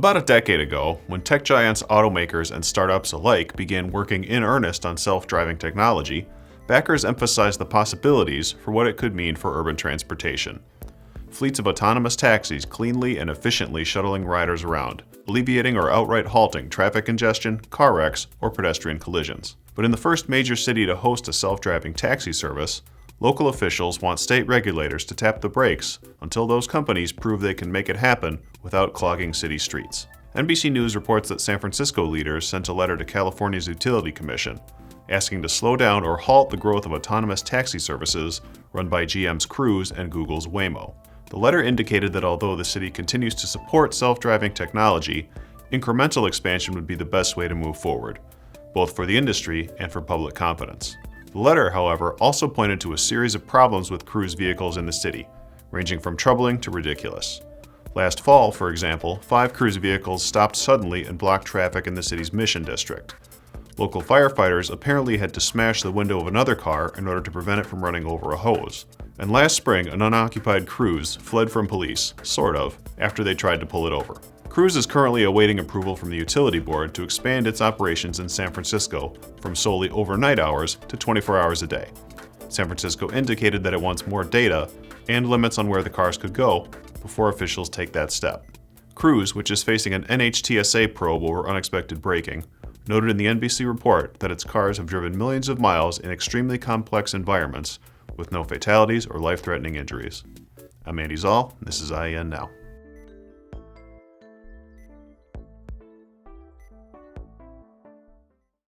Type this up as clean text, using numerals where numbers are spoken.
About a decade ago, when tech giants, automakers, and startups alike began working in earnest on self-driving technology, backers emphasized the possibilities for what it could mean for urban transportation. Fleets of autonomous taxis cleanly and efficiently shuttling riders around, alleviating or outright halting traffic congestion, car wrecks, or pedestrian collisions. But in the first major city to host a self-driving taxi service, local officials want state regulators to tap the brakes until those companies prove they can make it happen without clogging city streets. NBC News reports that San Francisco leaders sent a letter to California's Utility Commission, asking to slow down or halt the growth of autonomous taxi services run by GM's Cruise and Google's Waymo. The letter indicated that although the city continues to support self-driving technology, incremental expansion would be the best way to move forward, both for the industry and for public confidence. The letter, however, also pointed to a series of problems with Cruise vehicles in the city, ranging from troubling to ridiculous. Last fall, for example, 5 Cruise vehicles stopped suddenly and blocked traffic in the city's Mission District. Local firefighters apparently had to smash the window of another car in order to prevent it from running over a hose. And last spring, an unoccupied Cruise fled from police, sort of, after they tried to pull it over. Cruise is currently awaiting approval from the utility board to expand its operations in San Francisco from solely overnight hours to 24 hours a day. San Francisco indicated that it wants more data and limits on where the cars could go before officials take that step. Cruise, which is facing an NHTSA probe over unexpected braking, noted in the NBC report that its cars have driven millions of miles in extremely complex environments with no fatalities or life-threatening injuries. I'm Andy Zoll, and this is IEN Now.